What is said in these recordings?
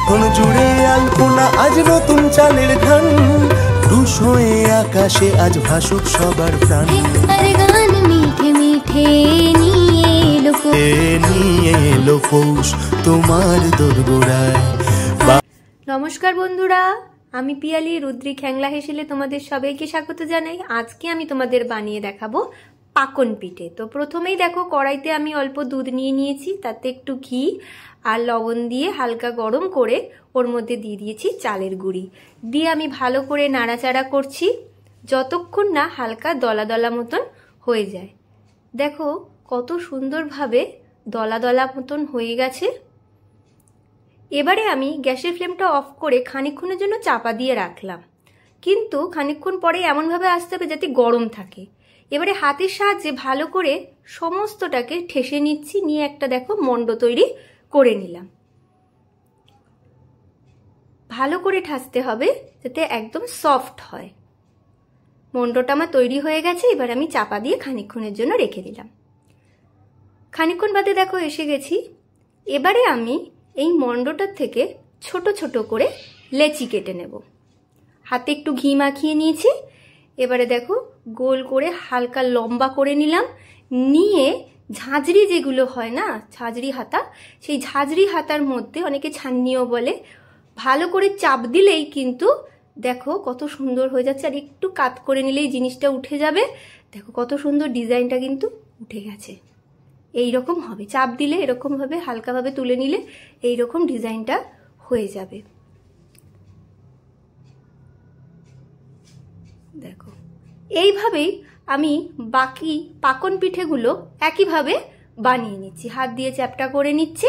মন জুড়ে আলপনা আজ নতুন চালের ঘ্রাণ, রুশ হয়ে আকাশে আজ ভাসুক সবার প্রাণ। আর গান মিঠে মিঠে নিয়ে এলো পৌষ তোমার দোরগোড়ায়। নমস্কার বন্ধুরা, আমি পিয়ালি রুদ্রি খ্যাংলা হেসেলে তোমাদের সবাইকে স্বাগত জানাই। আজকে আমি তোমাদের বানিয়ে দেখাবো পাকন পিঠে। তো প্রথমেই দেখো কড়াইতে আমি অল্প দুধ নিয়ে নিয়েছি, তাতে একটু ঘি আর লবণ দিয়ে হালকা গরম করে ওর মধ্যে দিয়ে দিয়েছি চালের গুঁড়ি দিয়ে আমি ভালো করে নাড়াচাড়া করছি যতক্ষণ না হালকা দলা দলা মতন হয়ে যায়। দেখো কত সুন্দরভাবে দলা দলা মতন হয়ে গেছে। এবারে আমি গ্যাসের ফ্লেমটা অফ করে খানিকক্ষণের জন্য চাপা দিয়ে রাখলাম, কিন্তু খানিকক্ষণ পরে এমনভাবে আসতে হবে যাতে গরম থাকে। এবারে হাতের সাহায্যে ভালো করে সমস্তটাকে ঠেসে নিচ্ছি, নিয়ে একটা দেখো মণ্ড তৈরি করে নিলাম। ভালো করে ঠাসতে হবে যাতে একদম সফট হয়। মণ্ডটা আমার তৈরি হয়ে গেছে, এবার আমি চাপা দিয়ে খানিকক্ষণের জন্য রেখে দিলাম। খানিকক্ষণ বাদে দেখো এসে গেছি। এবারে আমি এই মণ্ডটার থেকে ছোট ছোট করে লেচি কেটে নেব। হাতে একটু ঘি মাখিয়ে নিয়েছি। এবারে দেখো গোল করে হালকা লম্বা করে নিলাম, নিয়ে ঝাঁঝরি যেগুলো হয় না, ঝাঁঝরি হাতা, সেই ঝাঁঝরি হাতার মধ্যে অনেকে ছান্নিও বলে, ভালো করে চাপ দিলেই কিন্তু দেখো কত সুন্দর হয়ে যাচ্ছে। আর একটু কাত করে নিলেই জিনিসটা উঠে যাবে। দেখো কত সুন্দর ডিজাইনটা কিন্তু উঠে গেছে। এই রকম হবে, চাপ দিলে এরকম ভাবে হালকাভাবে তুলে নিলে এই রকম ডিজাইনটা হয়ে যাবে। দেখো এইভাবেই আমি বাকি পাকন পিঠেগুলো একইভাবে বানিয়ে নিচ্ছি। হাত দিয়ে চ্যাপটা করে নিচ্ছি,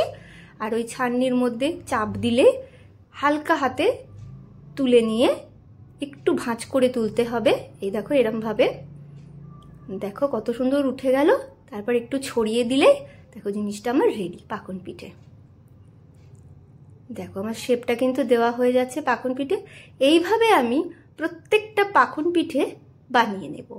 আর ওই ছান্নির মধ্যে চাপ দিলে হালকা হাতে তুলে নিয়ে একটু ভাঁজ করে তুলতে হবে। এই দেখো এরম ভাবে, দেখো কত সুন্দর উঠে গেল। তারপর একটু ছড়িয়ে দিলে দেখো জিনিসটা আমার রেডি পাকন পিঠে। দেখো আমার শেপটা কিন্তু দেওয়া হয়ে যাচ্ছে পাকন পিঠে। এইভাবে আমি প্রত্যেকটা পাকন পিঠে বানিয়ে নেব।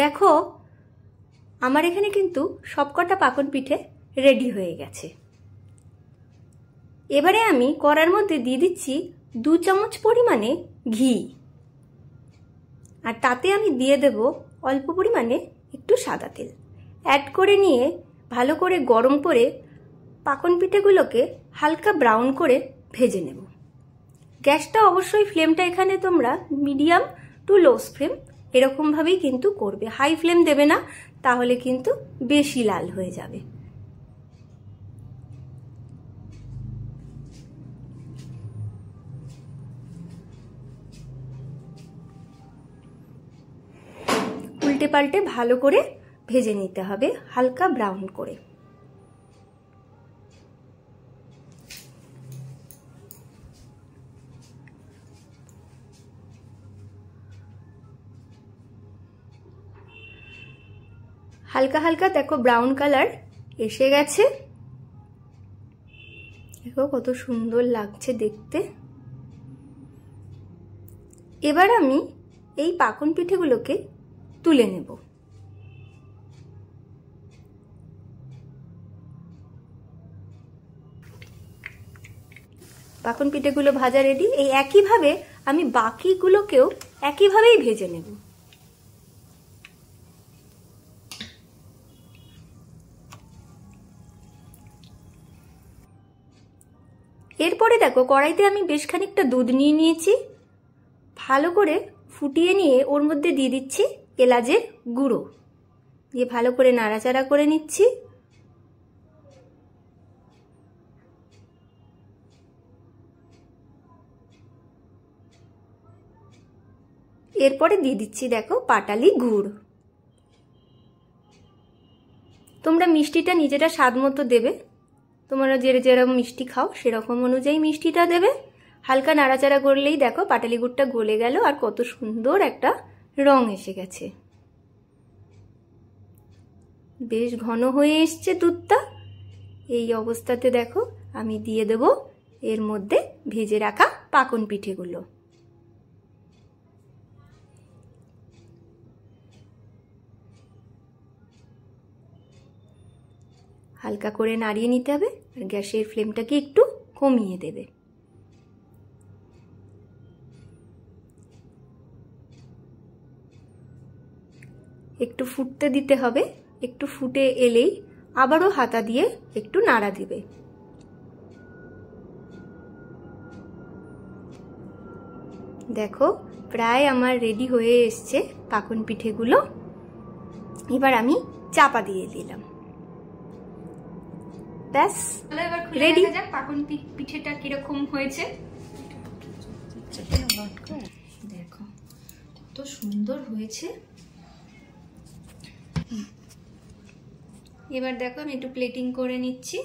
দেখো আমার এখানে কিন্তু সবকটা পাকন পিঠে রেডি হয়ে গেছে। এবারে আমি কড়ার মধ্যে দিয়ে দিচ্ছি 2 চামচ পরিমাণে ঘি, আর তাতে আমি দিয়ে দেব অল্প পরিমাণে একটু সাদা তেল। অ্যাড করে নিয়ে ভালো করে গরম করে পাকন পিঠেগুলোকে হালকা ব্রাউন করে ভেজে নেব। গ্যাসটা অবশ্যই ফ্লেমটা এখানে তোমরা মিডিয়াম টু লো ফ্লেম এরকমভাবেই কিন্তু করবে, হাই ফ্লেম দেবে না, তাহলে কিন্তু বেশি লাল হয়ে যাবে। উল্টে পাল্টে ভালো করে ভেজে নিতে হবে হালকা ব্রাউন করে। হালকা হালকা দেখো ব্রাউন কালার এসে গেছে। দেখো কত সুন্দর লাগছে দেখতে। এবার আমি এই পাকন পিঠেগুলোকে তুলে নেব। পাকন পিঠেগুলো ভাজা রেডি। এই একইভাবে আমি বাকিগুলোকেও একইভাবেই ভেজে নেব। এরপরে দেখো কড়াইতে আমি বেশ খানিকটা দুধ নিয়ে নিয়েছি। ভালো করে ফুটিয়ে নিয়ে ওর মধ্যে দিয়ে দিচ্ছি এলাচের গুঁড়ো, দিয়ে ভালো করে নাড়াচাড়া করে নিচ্ছি। এরপরে দিয়ে দিচ্ছি দেখো পাটালি গুড়। তোমরা মিষ্টিটা নিজেরা স্বাদ মতো দেবে, তোমরা যেরকম মিষ্টি খাও সেরকম অনুযায়ী মিষ্টিটা দেবে। হালকা নাড়াচাড়া করলেই দেখো পাটালি গুড়টা গলে গেল, আর কত সুন্দর একটা রং এসে গেছে। বেশ ঘন হয়ে এসছে দুধটা। এই অবস্থাতে দেখো আমি দিয়ে দেব এর মধ্যে ভেজে রাখা পাকন পিঠেগুলো। হালকা করে নাড়িয়ে নিতে হবে আর গ্যাসের ফ্লেমটাকে একটু কমিয়ে দেবে। একটু ফুটতে দিতে হবে, একটু ফুটে এলেই আবারও হাতা দিয়ে একটু নাড়া দিবে। দেখো প্রায় আমার রেডি হয়ে এসছে পাকন পিঠেগুলো। এবার আমি চাপা দিয়ে দিলাম, ব্যাস রেডি। পাকন পিঠেটা কিরকম হয়েছে দেখো, কত সুন্দর হয়েছে। এবার দেখো আমি একটু প্লেটিং করে নিচ্ছি।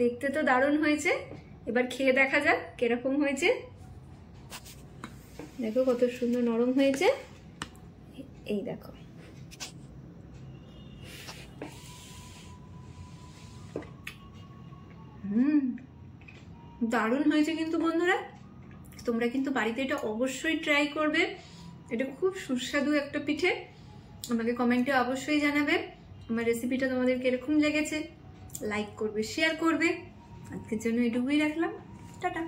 দেখতে তো দারুণ হয়েছে, এবার খেয়ে দেখা যাক কিরকম হয়েছে। দেখো কত সুন্দর নরম হয়েছে, এই দেখো। দারুণ হয়েছে কিন্তু বন্ধুরা, তোমরা কিন্তু বাড়িতে এটা অবশ্যই ট্রাই করবে। এটা খুব সুস্বাদু একটা পিঠে। আমাকে কমেন্টে অবশ্যই জানাবে আমার রেসিপিটা তোমাদের কিরকম লেগেছে। লাইক করবে, শেয়ার করবে। আজকের জন্য এটুকুই রাখলাম, টাটা।